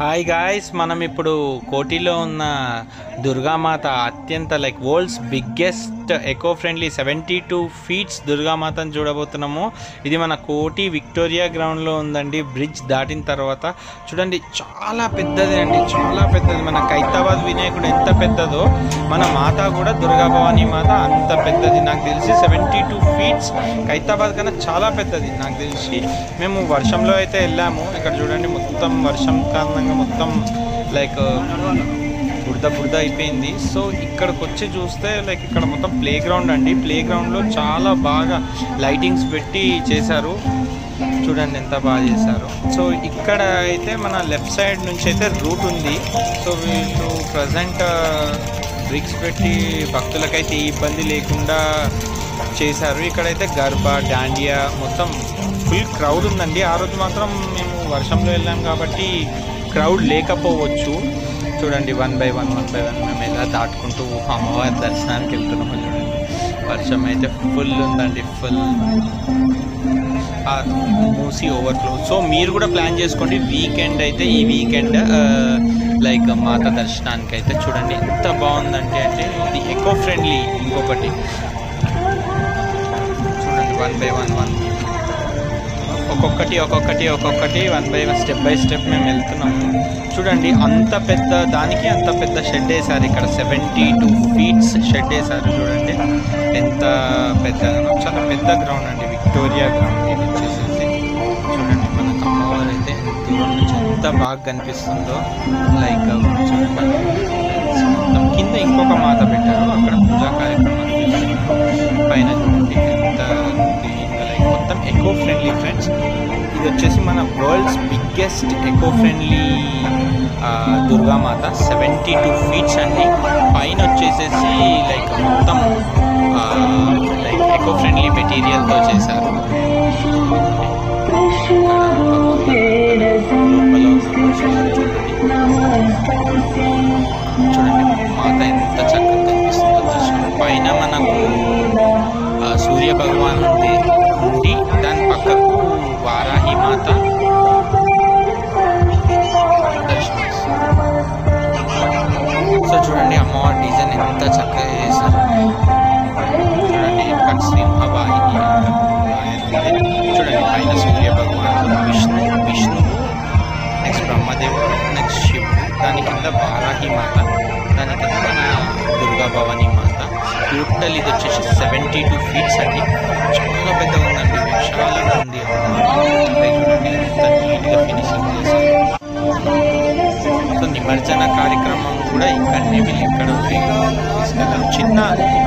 Hi guys, మనం ఇప్పుడు కోటిలో ఉన్న దుర్గామాత అత్యంత world's biggest eco friendly 72 feets దుర్గామాతను చూడబోతున్నాము. ఇది మన కోటి విక్టోరియా గ్రౌండ్లో ఉందండి. బ్రిడ్జ్ దాటిన తర్వాత చూడండి, చాలా పెద్దది అండి, చాలా పెద్దది. మన ఖైరతాబాద్ వినాయకుడు ఎంత పెద్దదో మన మాత కూడా దుర్గా భవానీ మాత అంత పెద్దది. నాకు తెలిసి 72 ఫీట్స్ ఖైరతాబాద్ కన్నా చాలా పెద్దది నాకు తెలిసి. మేము వర్షంలో అయితే వెళ్ళాము. ఇక్కడ చూడండి, మొత్తం వర్షం కారణంగా మొత్తం బురద అయిపోయింది. సో ఇక్కడికి వచ్చి చూస్తే ఇక్కడ మొత్తం ప్లే గ్రౌండ్ అండి. ప్లే గ్రౌండ్లో చాలా బాగా లైటింగ్స్ పెట్టి చేశారు. చూడండి ఎంత బాగా చేశారు. సో ఇక్కడ అయితే మన లెఫ్ట్ సైడ్ నుంచి అయితే రూట్ ఉంది. సో వీళ్ళు ప్రజెంట్ బ్రిక్స్ పెట్టి భక్తులకైతే ఇబ్బంది లేకుండా చేశారు. ఇక్కడైతే గర్బా, డాండియా మొత్తం ఫుల్ క్రౌడ్ ఉందండి. ఆ రోజు మాత్రం మేము వర్షంలో వెళ్ళాం కాబట్టి క్రౌడ్ లేకపోవచ్చు. చూడండి, వన్ బై వన్ మేము ఎలా దాటుకుంటూ అమ్మవారి దర్శనానికి వెళ్తున్నాము. చూడండి, వర్షం అయితే ఫుల్ ఉందండి, ఫుల్ మూసి ఓవర్ఫ్లో. సో మీరు కూడా ప్లాన్ చేసుకోండి వీకెండ్ అయితే. ఈ వీకెండ్ మాత దర్శనానికి అయితే చూడండి ఎంత బాగుందంటే ఇది ఎకో ఫ్రెండ్లీ. ఇంకొకటి చూడండి, వన్ బై వన్ ఒక్కొక్కటి one by one step by step మేము వెళ్తున్నాము. చూడండి, అంత పెద్ద దానికి అంత పెద్ద షెడ్ వేశారు. ఇక్కడ 72 ఫీట్స్ షెడ్ వేశారు. చూడండి ఎంత పెద్దగానో, చాలా పెద్ద గ్రౌండ్ అండి, విక్టోరియా గ్రౌండ్ ఇది వచ్చేసేసి. చూడండి, మన అమ్మవారు అయితే దూరం నుంచి ఎంత బాగా కనిపిస్తుందో. చూడండి, మొత్తం కింద ఇంకొక మాత పెట్టారు, అక్కడ పూజా కార్యక్రమాలు చేస్తున్నారు. పైన చూడండి ఎంత మొత్తం ఎకో ఫ్రెండ్లీ ఫ్రెండ్స్. ఇది వచ్చేసి మన world's biggest eco friendly Durgamata, 72 feets అండి. పైన వచ్చేసేసి మొత్తం ఎకో ఫ్రెండ్లీ మెటీరియల్తో చేశారు. చూడండి మాత ఎంత చక్కగా కనిపిస్తుందో దర్శనం. పైన మనకు సూర్య భగవాన్ ఉండి దాని పక్కకు వారాహి మాత దర్శనమిస్తుంది. సో చూడండి, అమ్మవారి డిజైన్ ఎంత చక్కగా చేశారు. చూడండి, ఇక్కడ సింహవాహిని చూడండి, పైన సూర్య భగవాన్, విష్ణువు, నెక్స్ట్ బ్రహ్మదేవుడు, నెక్స్ట్ శివుడు, దాని కింద వారాహి మాత, దాని కింద మన దుర్గా భవానీ మాత. టోటల్ ఇది వచ్చేసి 72 ఫీట్స్ అండి. చాలా పెద్దగా ఉందండి, విశాలంగా ఉంది. చూడండి ఎంత నీట్గా ఫినిషింగ్ చేశారు. సో నిమజ్జన కార్యక్రమం కూడా ఇక్కడనే వీళ్ళు ఇక్కడ తీసుకెళ్ళారు. చిన్న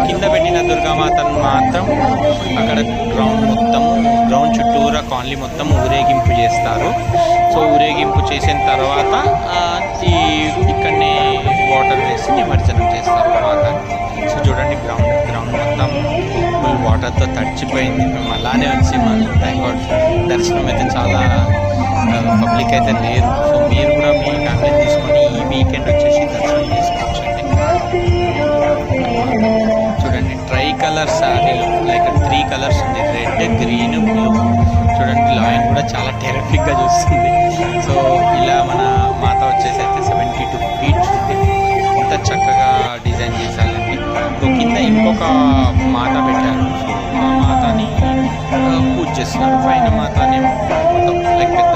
కింద పెట్టిన దుర్గామాతను మాత్రం అక్కడ గ్రౌండ్ చుట్టూరా కాలనీ మొత్తం ఊరేగింపు చేస్తారు. సో ఊరేగింపు చేసిన తర్వాత ఇక్కడనే వాటర్ వేసి నిమజ్జనం చేస్తారు మాతను. సో చూడండి, గ్రౌండ్ మొత్తం ఫుల్ వాటర్తో తడిచిపోయింది. మేము అలానే వచ్చి మాకు దర్శనం అయితే చాలా పబ్లిక్ అయితే లేరు. సో మీరు కూడా మీ ఫ్యామిలీ తీసుకొని ఈ వీకెండ్ వచ్చేసి దర్శనం చేసుకోవచ్చండి. చూడండి, ట్రై కలర్ శారీలు 3 కలర్స్ ఉంది, రెడ్, గ్రీన్, బ్లూ. చూడండి, లాయన్ కూడా చాలా టెరిఫిక్గా చూస్తుంది. సో ఇలా మన మాత వచ్చేసి అయితే 72 ఫీట్స్ ఉంది. ఇంత చక్కగా డిజైన్ చేశారండి. కింద ఇంకొక మాత పెట్టారు. సో ఆ మాతని పూజ చేస్తున్నారు. పైన మాతని మొత్తం పెద్ద మాత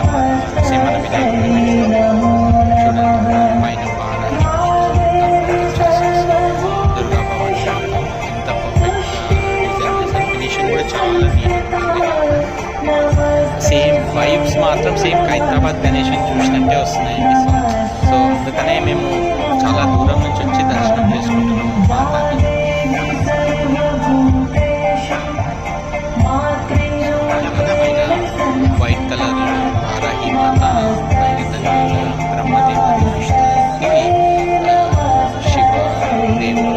సేమ్ మన వినాయకుడు చూడండి. పైన వారాహి దుర్గా భవానీ ఎంత పర్ఫెక్ట్గా డిజైన్ చేశారు. ఫినిషింగ్ కూడా చాలా నీట్గా ఉంటుంది. సేమ్ వైబ్స్ మాత్రం సేమ్ ఖైరతాబాద్ గణేష్ని చూసినట్టే వస్తున్నాయండి. సో అందుకనే మేము చాలా దూరం నుంచి వచ్చి దర్శనం చేసుకుంటున్నాము మాతని. వైట్ కలర్ వారాహి మాత, బ్రహ్మదేవుడు, విష్ణుమూర్తి, శివ దేవుడు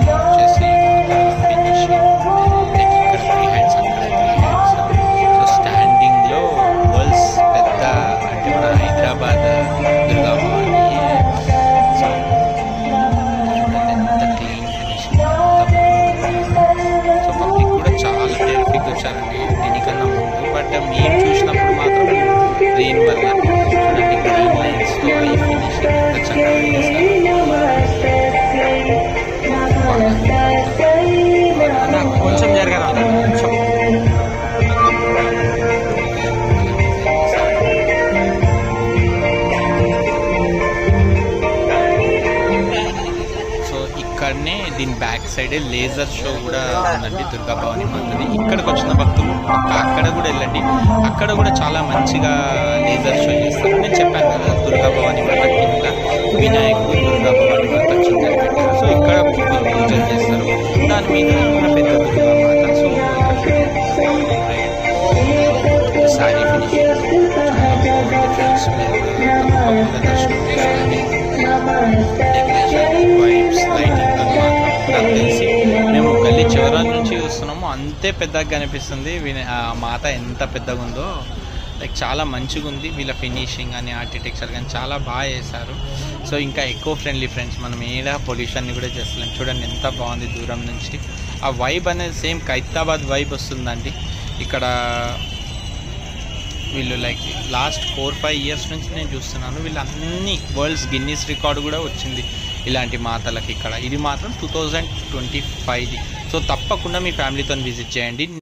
వచ్చేసి ఇక్కడ 3 హ్యాండ్స్, అక్కడ 3 హ్యాండ్స్. సో స్టాండింగ్లో వరల్డ్స్ పెద్ద అంటే మన హైదరాబాద్ దుర్గా భవానీ. సో దీని బ్యాక్ సైడే లేజర్ షో కూడా ఉందండి దుర్గా భవాని మాతది. ఇక్కడికి వచ్చిన భక్తులు అక్కడ కూడా వెళ్ళండి, అక్కడ కూడా చాలా మంచిగా లేజర్ షో చేస్తారు. నేను చెప్పాను కదా దుర్గా భవాని మాత కింద వినాయకుడు దుర్గా భవాని మాత చింతలు పెట్టారు. సో ఇక్కడ పూజలు చేస్తారు, దాని మీద మన పెద్ద దుర్గా మాత. సో సారీ ఫినిషింగ్ ఫ్రెండ్స్ తప్పకుండా దర్శనం చేసుకోండి. డెకరేషన్ వైబ్స్ లైటింగ్ మాత్రం నాకు తెలిసి మేము గల్లీ చివరి నుంచి చూస్తున్నాము అంతే పెద్దగా కనిపిస్తుంది. మాత ఎంత పెద్దగా ఉందో, లైక్ చాలా మంచిగా ఉంది. వీళ్ళ ఫినిషింగ్ కానీ ఆర్కిటెక్చర్ కానీ చాలా బాగా చేశారు. సో ఇంకా ఎకో ఫ్రెండ్లీ ఫ్రెండ్స్, మనం ఏడా పొల్యూషన్ని కూడా చేస్తలేం. చూడండి ఎంత బాగుంది దూరం నుంచి. ఆ వైబ్ అనేది సేమ్ ఖైరతాబాద్ వైబ్ వస్తుందండి. ఇక్కడ వీళ్ళు లైక్ లాస్ట్ 4-5 ఇయర్స్ నుంచి నేను చూస్తున్నాను, వీళ్ళు అన్ని వరల్డ్స్ గిన్నీస్ రికార్డు కూడా వచ్చింది ఇలాంటి మాతలకి ఇక్కడ. ఇది మాత్రం 2025ది. సో తప్పకుండా మీ ఫ్యామిలీతో విజిట్ చేయండి.